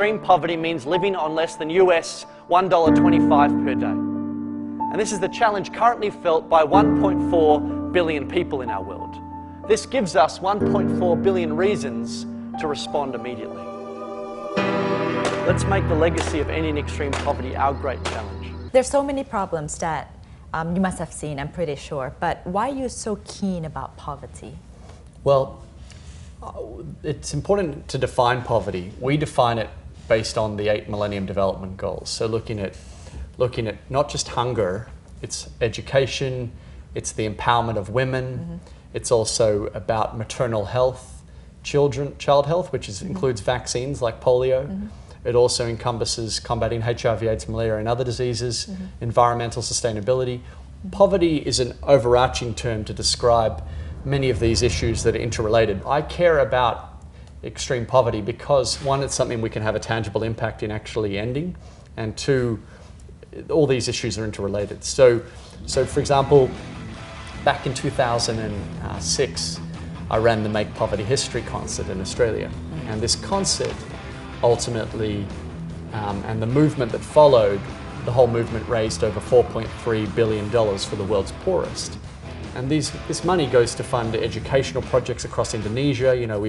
extreme poverty means living on less than US $1.25 per day. And this is the challenge currently felt by 1.4 billion people in our world. This gives us 1.4 billion reasons to respond immediately. Let's make the legacy of ending extreme poverty our great challenge. There's so many problems that you must have seen, I'm pretty sure, but why are you so keen about poverty? Well, it's important to define poverty. We define it based on the 8 Millennium Development Goals. So looking at not just hunger, it's education, it's the empowerment of women, it's also about maternal health, child health, which includes vaccines like polio. It also encompasses combating HIV, AIDS, malaria and other diseases, environmental sustainability. Poverty is an overarching term to describe many of these issues that are interrelated. I care about extreme poverty because, one, it's something we can have a tangible impact in actually ending, and two, all these issues are interrelated. So for example, back in 2006, I ran the Make Poverty History concert in Australia, and this concert ultimately, and the movement that followed, the whole movement raised over $4.3 billion for the world's poorest. And this money goes to fund educational projects across Indonesia. You know,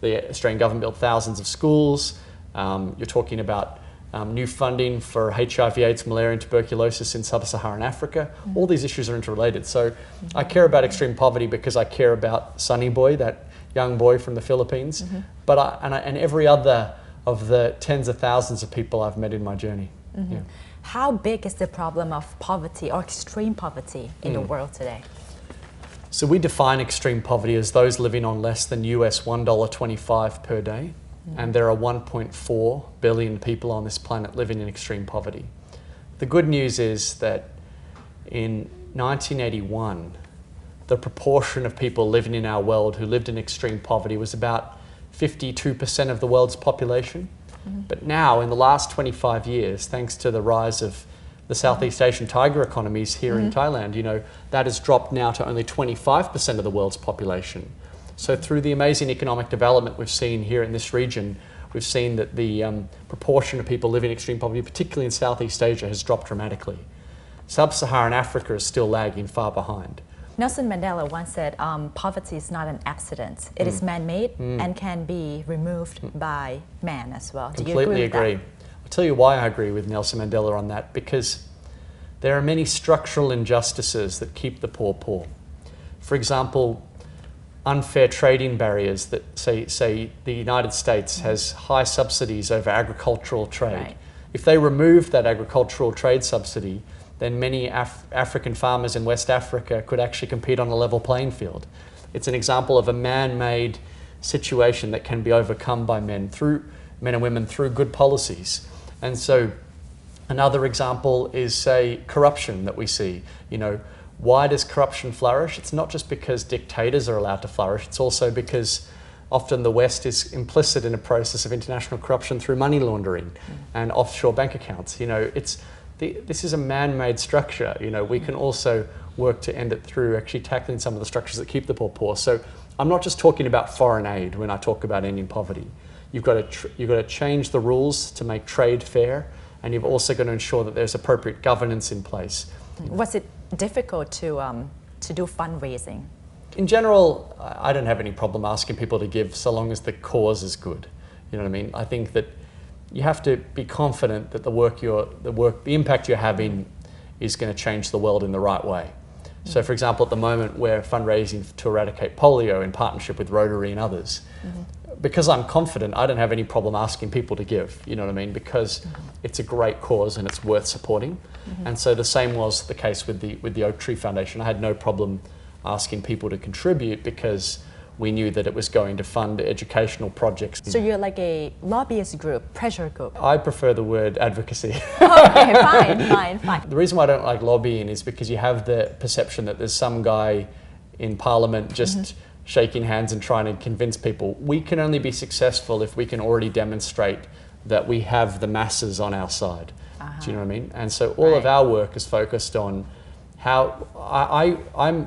the Australian government built thousands of schools. You're talking about new funding for HIV, AIDS, malaria and tuberculosis in sub-Saharan Africa. All these issues are interrelated. So I care about extreme poverty because I care about Sonny Boy, that young boy from the Philippines, but and every other of the tens of thousands of people I've met in my journey. Yeah. How big is the problem of poverty or extreme poverty in the world today? So we define extreme poverty as those living on less than US $1.25 per day. And there are 1.4 billion people on this planet living in extreme poverty. The good news is that in 1981, the proportion of people living in our world who lived in extreme poverty was about 52% of the world's population. But now, in the last 25 years, thanks to the rise of the Southeast Asian tiger economies here in Thailand, you know, that has dropped now to only 25% of the world's population. So through the amazing economic development we've seen here in this region, we've seen that the proportion of people living in extreme poverty, particularly in Southeast Asia, has dropped dramatically. Sub-Saharan Africa is still lagging far behind. Nelson Mandela once said, poverty is not an accident. It is man-made and can be removed by man as well. Do you agree with that? I'll tell you why I agree with Nelson Mandela on that, because there are many structural injustices that keep the poor poor. For example, unfair trading barriers that say the United States has high subsidies over agricultural trade. Right. If they remove that agricultural trade subsidy, then many African farmers in West Africa could actually compete on a level playing field. It's an example of a man-made situation that can be overcome by men and women through good policies. And so another example is, say, corruption that we see. You know, why does corruption flourish? It's not just because dictators are allowed to flourish, it's also because often the West is implicit in a process of international corruption through money laundering and offshore bank accounts. You know, this is a man-made structure. You know, we can also work to end it through actually tackling some of the structures that keep the poor poor. So I'm not just talking about foreign aid when I talk about ending poverty. You've got to change the rules to make trade fair, and you've also got to ensure that there's appropriate governance in place. Was it difficult to do fundraising? In general, I don't have any problem asking people to give so long as the cause is good. You know what I mean? I think that you have to be confident that the impact you're having is going to change the world in the right way. So for example, at the moment we're fundraising to eradicate polio in partnership with Rotary and others. Because I'm confident, I don't have any problem asking people to give, you know what I mean? Because it's a great cause and it's worth supporting. And so the same was the case with the Oak Tree Foundation. I had no problem asking people to contribute because we knew that it was going to fund educational projects. So you're like a lobbyist group, pressure group? I prefer the word advocacy. Okay, fine. The reason why I don't like lobbying is because you have the perception that there's some guy in Parliament just shaking hands and trying to convince people. We can only be successful if we can already demonstrate that we have the masses on our side. Do you know what I mean? And so all of our work is focused on how I'm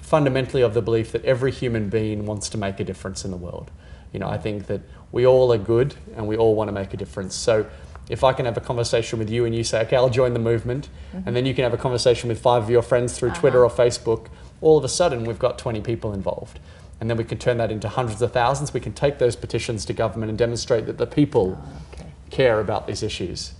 fundamentally of the belief that every human being wants to make a difference in the world. You know, I think that we all are good and we all want to make a difference. So if I can have a conversation with you and you say, okay, I'll join the movement, and then you can have a conversation with 5 of your friends through Twitter or Facebook, all of a sudden we've got 20 people involved. And then we can turn that into hundreds of thousands. We can take those petitions to government and demonstrate that the people care about these issues.